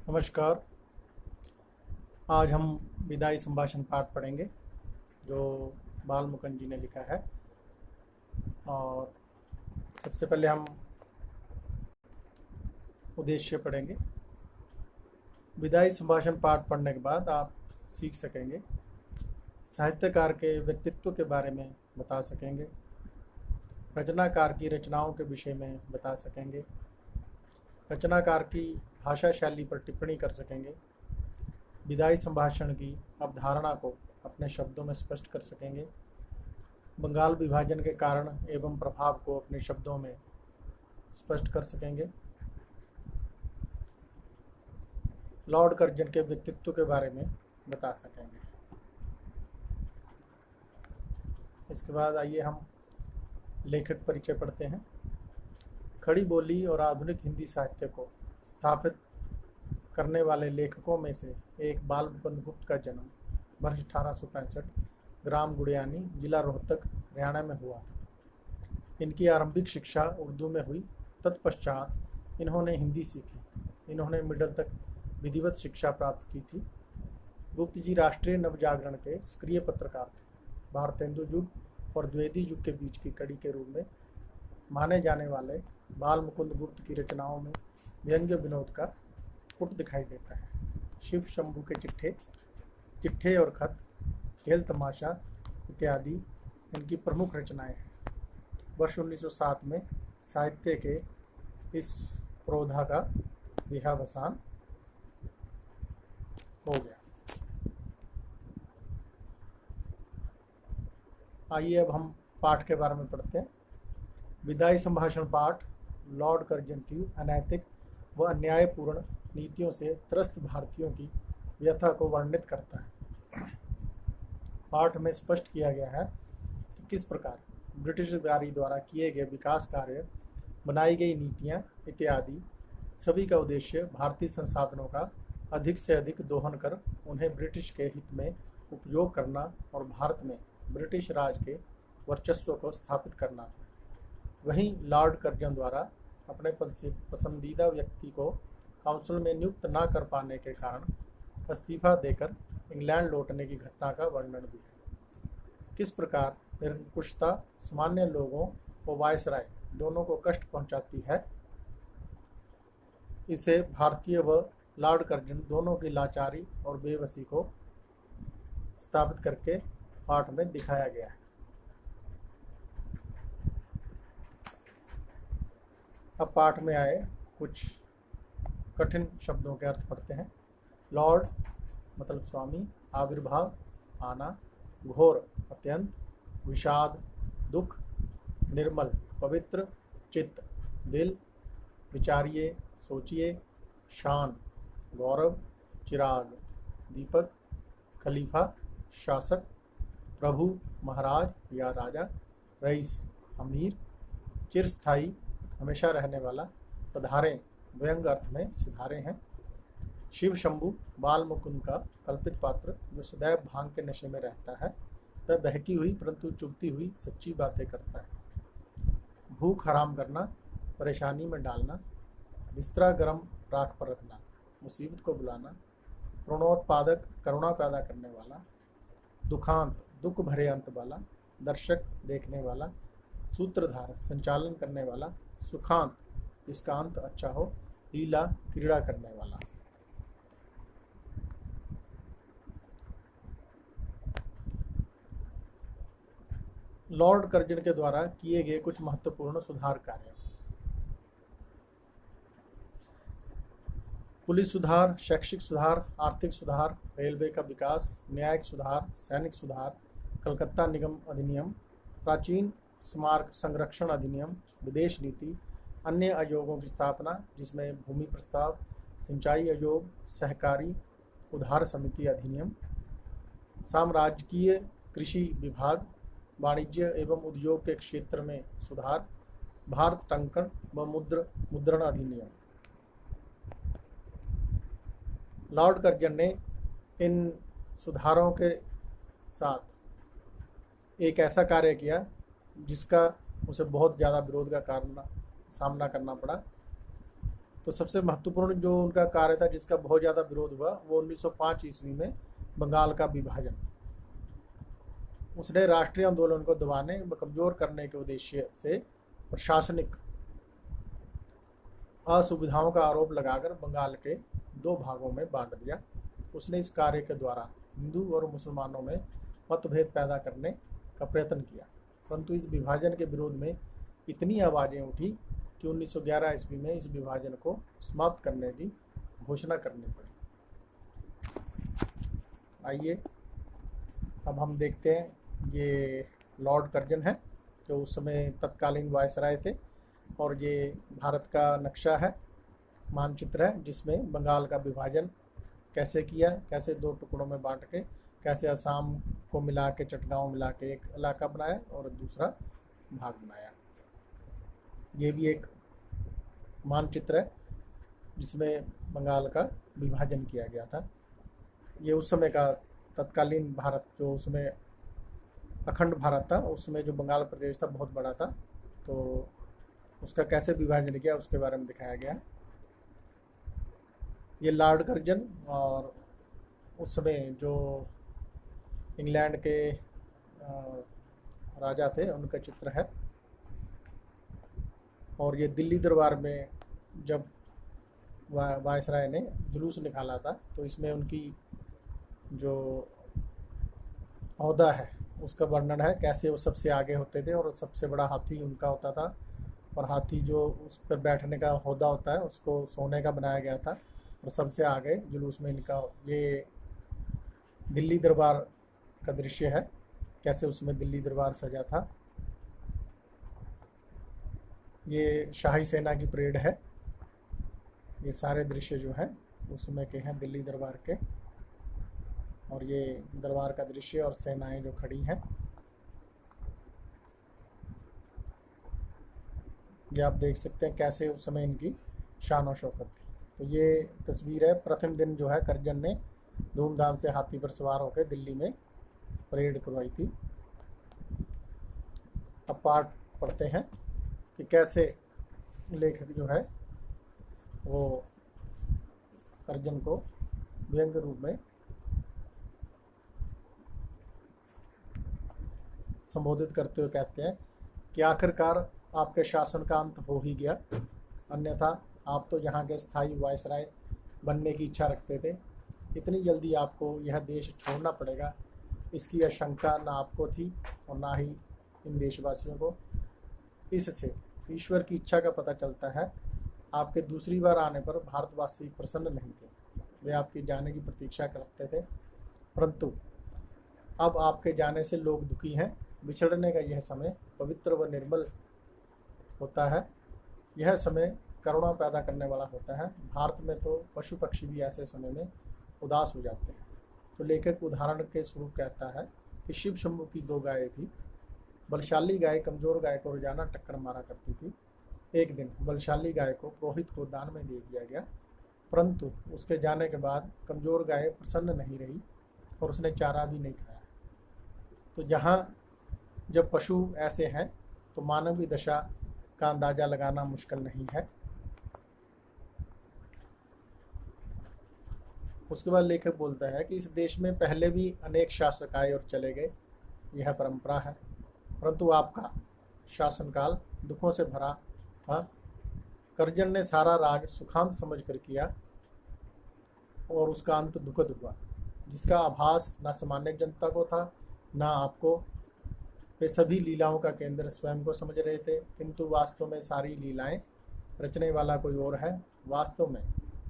नमस्कार। आज हम विदाई संभाषण पाठ पढ़ेंगे जो बाल मुकुंद जी ने लिखा है। और सबसे पहले हम उद्देश्य पढ़ेंगे। विदाई संभाषण पाठ पढ़ने के बाद आप सीख सकेंगे, साहित्यकार के व्यक्तित्व के बारे में बता सकेंगे, रचनाकार की रचनाओं के विषय में बता सकेंगे, रचनाकार की भाषा शैली पर टिप्पणी कर सकेंगे, विदाई संभाषण की अवधारणा को अपने शब्दों में स्पष्ट कर सकेंगे, बंगाल विभाजन के कारण एवं प्रभाव को अपने शब्दों में स्पष्ट कर सकेंगे, लॉर्ड कर्जन के व्यक्तित्व के बारे में बता सकेंगे। इसके बाद आइए हम लेखक परिचय पढ़ते हैं। खड़ी बोली और आधुनिक हिंदी साहित्य को स्थापित करने वाले लेखकों में से एक बाल मुकुंद गुप्त का जन्म वर्ष 1865 ग्राम गुड़ियानी, जिला रोहतक, हरियाणा में हुआ। इनकी आरंभिक शिक्षा उर्दू में हुई। तत्पश्चात इन्होंने हिंदी सीखी। इन्होंने मिडिल तक विधिवत शिक्षा प्राप्त की थी। गुप्त जी राष्ट्रीय नवजागरण के सक्रिय पत्रकार थे। भारतेंदु युग और द्विवेदी युग के बीच की कड़ी के रूप में माने जाने वाले बाल मुकुंद गुप्त की रचनाओं में व्यंग्य विनोद का पुट दिखाई देता है। शिव शंभू के चिट्ठे और खत, खेल तमाशा इत्यादि इनकी प्रमुख रचनाएं हैं। वर्ष 1907 में साहित्य के इस प्रोधा का देहावसान हो गया। आइए अब हम पाठ के बारे में पढ़ते हैं। विदाई संभाषण पाठ लॉर्ड कर्जन की अनैतिक व अन्यायपूर्ण नीतियों से त्रस्त भारतीयों की व्यथा को वर्णित करता है। पाठ में स्पष्ट किया गया है कि किस प्रकार ब्रिटिश अधिकारी द्वारा किए गए विकास कार्य, बनाई गई नीतियां इत्यादि सभी का उद्देश्य भारतीय संसाधनों का अधिक से अधिक दोहन कर उन्हें ब्रिटिश के हित में उपयोग करना और भारत में ब्रिटिश राज के वर्चस्व को स्थापित करना था। वहीं लॉर्ड कर्जन द्वारा अपने पसंदीदा व्यक्ति को काउंसिल में नियुक्त न कर पाने के कारण इस्तीफा देकर इंग्लैंड लौटने की घटना का वर्णन भी है। किस प्रकार निरंकुशता सामान्य लोगों और वायसराय दोनों को कष्ट पहुंचाती है, इसे भारतीय व लॉर्ड कर्जन दोनों की लाचारी और बेबसी को स्थापित करके पाठ में दिखाया गया है। अब पाठ में आए कुछ कठिन शब्दों के अर्थ पढ़ते हैं। लॉर्ड मतलब स्वामी, आविर्भाव आना, घोर अत्यंत, विषाद दुख, निर्मल पवित्र, चित्त दिल, विचारिए सोचिए, शान गौरव, चिराग दीपक, खलीफा शासक, प्रभु महाराज या राजा, रईस अमीर, चिरस्थायी हमेशा रहने वाला, पधारें व्यंग अर्थ में सिधारे हैं। शिव शंभू बाल मुकुंद का कल्पित पात्र जो सदैव भांग के नशे में रहता है, वह बहकी हुई परंतु चुभती हुई सच्ची बातें करता है। भूख हराम करना, परेशानी में डालना, बिस्तरा गर्म राख पर रखना, मुसीबत को बुलाना, प्रणोत्पादक करुणा पैदा करने वाला, दुखांत दुख भरे अंत वाला, दर्शक देखने वाला, सूत्रधार संचालन करने वाला, सुखांत जिसका अंत अच्छा हो, लीला क्रीड़ा करने वाला। लॉर्ड कर्जन के द्वारा किए गए कुछ महत्वपूर्ण सुधार कार्य। पुलिस सुधार, शैक्षिक सुधार, आर्थिक सुधार, रेलवे का विकास, न्यायिक सुधार, सैनिक सुधार, कलकत्ता निगम अधिनियम, प्राचीन स्मारक संरक्षण अधिनियम, विदेश नीति, अन्य आयोगों की स्थापना जिसमें भूमि प्रस्ताव, सिंचाई आयोग, सहकारी उधार समिति अधिनियम, साम्राज्यकीय कृषि विभाग, वाणिज्य एवं उद्योग के क्षेत्र में सुधार, भारत टंकण व मुद्रण अधिनियम। लॉर्ड कर्जन ने इन सुधारों के साथ एक ऐसा कार्य किया जिसका उसे बहुत ज़्यादा विरोध का कारण सामना करना पड़ा। तो सबसे महत्वपूर्ण जो उनका कार्य था, जिसका बहुत ज़्यादा विरोध हुआ, वो 1905 ईस्वी में बंगाल का विभाजन। उसने राष्ट्रीय आंदोलन को दबाने व कमज़ोर करने के उद्देश्य से प्रशासनिक असुविधाओं का आरोप लगाकर बंगाल के 2 भागों में बांट दिया। उसने इस कार्य के द्वारा हिंदू और मुसलमानों में मतभेद पैदा करने का प्रयत्न किया, परंतु इस विभाजन के विरोध में इतनी आवाज़ें उठी कि 1911 ईस्वी में इस विभाजन को समाप्त करने की घोषणा करनी पड़ी। आइए अब हम देखते हैं, ये लॉर्ड कर्जन है जो उस समय तत्कालीन वायसराय थे, और ये भारत का नक्शा है, मानचित्र है, जिसमें बंगाल का विभाजन कैसे किया, कैसे 2 टुकड़ों में बांट के, कैसे असम को मिला के, चटगांव मिला के एक इलाका बनाया और दूसरा भाग बनाया। ये भी एक मानचित्र है जिसमें बंगाल का विभाजन किया गया था। ये उस समय का तत्कालीन भारत, जो उसमें अखंड भारत था, उसमें जो बंगाल प्रदेश था बहुत बड़ा था, तो उसका कैसे विभाजन किया उसके बारे में दिखाया गया। ये लॉर्ड कर्जन और उस समय जो इंग्लैंड के राजा थे उनका चित्र है। और ये दिल्ली दरबार में जब वायसराय ने जुलूस निकाला था, तो इसमें उनकी जो ओहदा है उसका वर्णन है, कैसे वो सबसे आगे होते थे और सबसे बड़ा हाथी उनका होता था, और हाथी जो उस पर बैठने का ओहदा होता है उसको सोने का बनाया गया था, और सबसे आगे जुलूस में इनका। ये दिल्ली दरबार का दृश्य है, कैसे उसमें दिल्ली दरबार सजा था। ये शाही सेना की परेड है। ये सारे दृश्य जो है उसमें के हैं दिल्ली दरबार के, और ये दरबार का दृश्य और सेनाएं जो खड़ी हैं, ये आप देख सकते हैं कैसे उस समय इनकी शान और शौकत थी। तो ये तस्वीर है, प्रथम दिन जो है कर्जन ने धूमधाम से हाथी पर सवार होकर दिल्ली में परेड करवाई थी। अब पाठ पढ़ते हैं कि कैसे लेखक जो है वो कर्जन को व्यंग्य रूप में संबोधित करते हुए कहते हैं कि आखिरकार आपके शासन का अंत हो ही गया, अन्यथा आप तो यहाँ के स्थायी वायसराय बनने की इच्छा रखते थे। इतनी जल्दी आपको यह देश छोड़ना पड़ेगा, इसकी आशंका ना आपको थी और ना ही इन देशवासियों को। इससे ईश्वर की इच्छा का पता चलता है। आपके दूसरी बार आने पर भारतवासी प्रसन्न नहीं थे, वे आपके जाने की प्रतीक्षा करते थे, परंतु अब आपके जाने से लोग दुखी हैं। बिछड़ने का यह समय पवित्र व निर्मल होता है, यह समय करुणा पैदा करने वाला होता है। भारत में तो पशु पक्षी भी ऐसे समय में उदास हो जाते हैं। तो लेखक उदाहरण के स्वरूप कहता है कि शिव शंभू की 2 गायें थी। बलशाली गाय कमजोर गाय को रोजाना टक्कर मारा करती थी। एक दिन बलशाली गाय को पुरोहित को दान में दे दिया गया, परंतु उसके जाने के बाद कमजोर गाय प्रसन्न नहीं रही और उसने चारा भी नहीं खाया। तो जहाँ जब पशु ऐसे हैं तो मानवीय दशा का अंदाजा लगाना मुश्किल नहीं है। उसके बाद लेखक बोलता है कि इस देश में पहले भी अनेक शासक आए और चले गए, यह परंपरा है, परंतु आपका शासनकाल दुखों से भरा था। कर्जन ने सारा राज सुखांत समझकर किया और उसका अंत दुखद हुआ, जिसका आभास न सामान्य जनता को था न आपको। वे सभी लीलाओं का केंद्र स्वयं को समझ रहे थे, किंतु वास्तव में सारी लीलाएं रचने वाला कोई और है। वास्तव में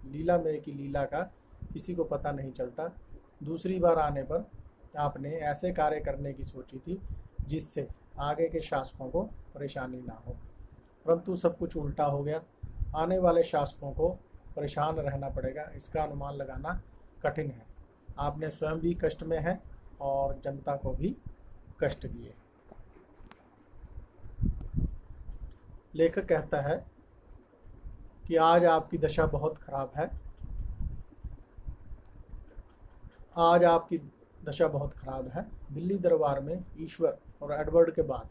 लीला में की लीला का किसी को पता नहीं चलता। दूसरी बार आने पर आपने ऐसे कार्य करने की सोची थी जिससे आगे के शासकों को परेशानी ना हो, परंतु सब कुछ उल्टा हो गया। आने वाले शासकों को परेशान रहना पड़ेगा, इसका अनुमान लगाना कठिन है। आपने स्वयं भी कष्ट में हैं और जनता को भी कष्ट दिए। लेखक कहता है कि आज आपकी दशा बहुत खराब है। आज आपकी दशा बहुत खराब है। दिल्ली दरबार में ईश्वर और एडवर्ड के बाद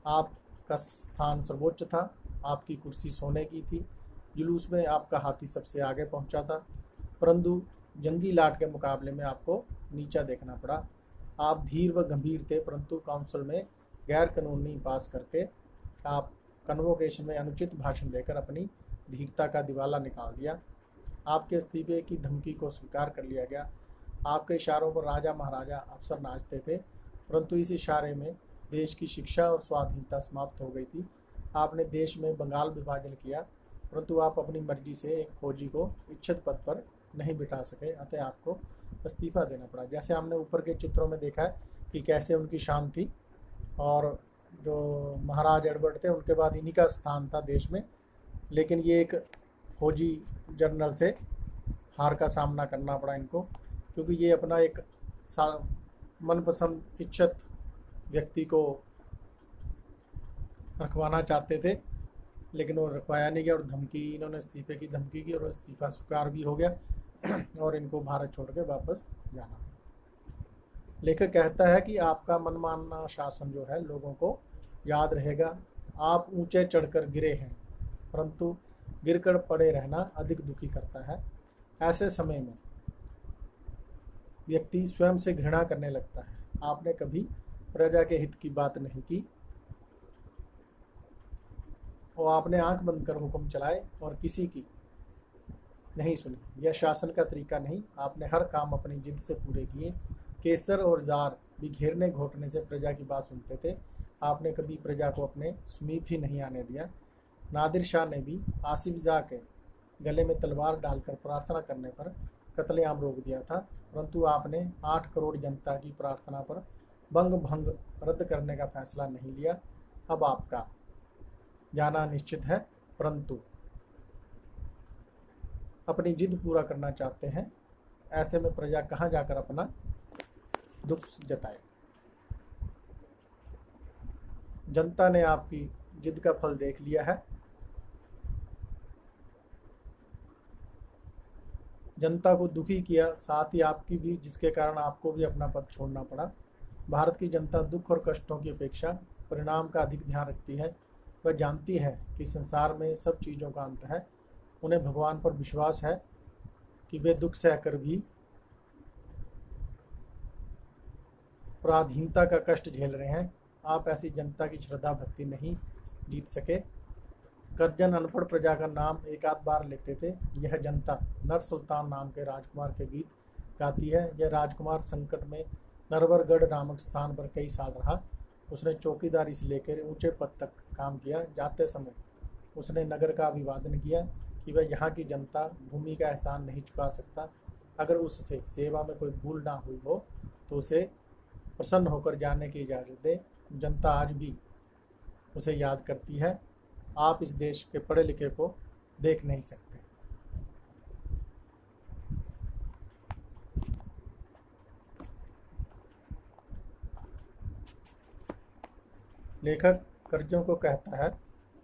आपका स्थान सर्वोच्च था। आपकी कुर्सी सोने की थी। जुलूस में आपका हाथी सबसे आगे पहुंचा था, परंतु जंगी लाट के मुकाबले में आपको नीचा देखना पड़ा। आप धीर व गंभीर थे, परंतु काउंसिल में गैर कानूनी पास करके आप कन्वोकेशन में अनुचित भाषण देकर अपनी धीरता का दिवाला निकाल दिया। आपके इस्तीफे की धमकी को स्वीकार कर लिया गया। आपके इशारों पर राजा महाराजा अफसर नाचते थे, परंतु इस इशारे में देश की शिक्षा और स्वाधीनता समाप्त हो गई थी। आपने देश में बंगाल विभाजन किया, परंतु आप अपनी मर्जी से एक फौजी को इच्छित पद पर नहीं बिठा सके, अतः आपको इस्तीफा देना पड़ा। जैसे हमने ऊपर के चित्रों में देखा है कि कैसे उनकी शान थी, और जो महाराज एडवर्ड थे उनके बाद इन्हीं का स्थान था देश में, लेकिन ये एक फौजी जनरल से हार का सामना करना पड़ा इनको, क्योंकि ये अपना एक मनपसंद इच्छित व्यक्ति को रखवाना चाहते थे, लेकिन वो रखवाया नहीं गया और धमकी, इन्होंने इस्तीफे की धमकी की और इस्तीफा स्वीकार भी हो गया और इनको भारत छोड़ के वापस जाना। लेखक कहता है कि आपका मनमाना शासन जो है लोगों को याद रहेगा। आप ऊंचे चढ़कर गिरे हैं, परंतु गिरकर पड़े रहना अधिक दुखी करता है। ऐसे समय में व्यक्ति स्वयं से घृणा करने लगता है। आपने कभी प्रजा के हित की बात नहीं की और आपने आंख बंद कर हुक्म चलाए और किसी की नहीं सुनी। यह शासन का तरीका नहीं। आपने हर काम अपनी जिद से पूरे किए। केसर और जार भी घेरने घोटने से प्रजा की बात सुनते थे। आपने कभी प्रजा को अपने समीप ही नहीं आने दिया। नादिर शाह ने भी आसिफ जाह के गले में तलवार डालकर प्रार्थना करने पर कत्लेआम रोक दिया था, परंतु आपने 8 करोड़ जनता की प्रार्थना पर बंग भंग रद्द करने का फैसला नहीं लिया। अब आपका जाना निश्चित है, परंतु अपनी जिद पूरा करना चाहते हैं। ऐसे में प्रजा कहाँ जाकर अपना दुख जताए। जनता ने आपकी जिद का फल देख लिया है। जनता को दुखी किया, साथ ही आपकी भी, जिसके कारण आपको भी अपना पद छोड़ना पड़ा। भारत की जनता दुख और कष्टों की अपेक्षा परिणाम का अधिक ध्यान रखती है। वह जानती है कि संसार में सब चीज़ों का अंत है। उन्हें भगवान पर विश्वास है कि वे दुख सहकर भी पराधीनता का कष्ट झेल रहे हैं। आप ऐसी जनता की श्रद्धा भक्ति नहीं जीत सके। करजन अनपढ़ प्रजा का नाम एक आध बार लेते थे। यह जनता नर सुल्तान नाम के राजकुमार के गीत गाती है। यह राजकुमार संकट में नरवरगढ़ नामक स्थान पर कई साल रहा। उसने चौकीदारी से लेकर ऊंचे पद तक काम किया। जाते समय उसने नगर का अभिवादन किया कि वह यहाँ की जनता भूमि का एहसान नहीं चुका सकता। अगर उससे सेवा में कोई भूल ना हुई हो तो उसे प्रसन्न होकर जाने की इजाज़त दे। जनता आज भी उसे याद करती है। आप इस देश के पढ़े लिखे को देख नहीं सकते। लेखक कर्जों को कहता है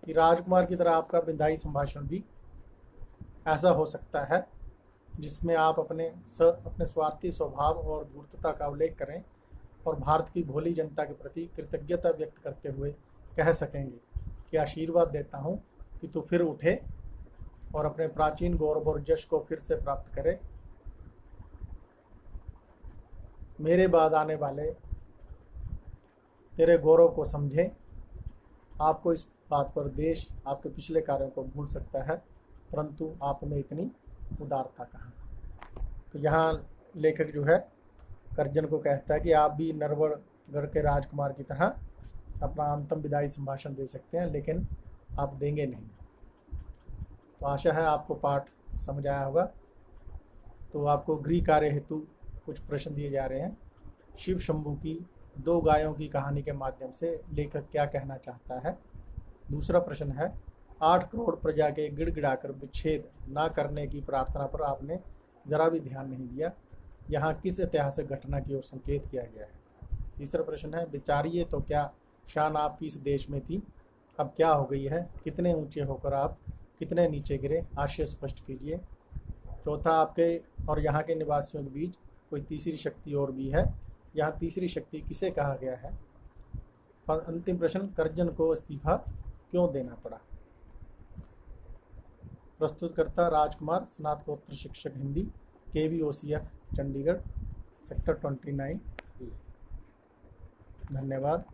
कि राजकुमार की तरह आपका विधायी संभाषण भी ऐसा हो सकता है जिसमें आप अपने स्वार्थी स्वभाव और धूर्तता का उल्लेख करें और भारत की भोली जनता के प्रति कृतज्ञता व्यक्त करते हुए कह सकेंगे कि आशीर्वाद देता हूँ कि तू फिर उठे और अपने प्राचीन गौरव और यश को फिर से प्राप्त करे। मेरे बाद आने वाले तेरे गौरव को समझे। आपको इस बात पर देश आपके पिछले कार्यों को भूल सकता है, परंतु आप में इतनी उदारता कहाँ। तो यहाँ लेखक जो है करजन को कहता है कि आप भी नरवरगढ़ के राजकुमार की तरह अपना अंतिम विदाई संभाषण दे सकते हैं, लेकिन आप देंगे नहीं। तो आशा है आपको पाठ समझ आया होगा। तो आपको गृह कार्य हेतु कुछ प्रश्न दिए जा रहे हैं। शिव शंभू की 2 गायों की कहानी के माध्यम से लेखक क्या कहना चाहता है। दूसरा प्रश्न है 8 करोड़ प्रजा के गिड़गिड़ाकर विच्छेद ना करने की प्रार्थना पर आपने ज़रा भी ध्यान नहीं दिया। यहाँ किस ऐतिहासिक घटना की ओर संकेत किया गया है। तीसरा प्रश्न है विचारिए तो क्या शान आपकी इस देश में थी, अब क्या हो गई है। कितने ऊंचे होकर आप कितने नीचे गिरे, आशय स्पष्ट कीजिए। चौथा आपके और यहाँ के निवासियों के बीच कोई तीसरी शक्ति और भी है, यहाँ तीसरी शक्ति किसे कहा गया है। अंतिम प्रश्न करजन को इस्तीफा क्यों देना पड़ा। प्रस्तुतकर्ता राजकुमार, स्नातकोत्तर शिक्षक हिंदी, KVOCF चंडीगढ़, सेक्टर 29। धन्यवाद।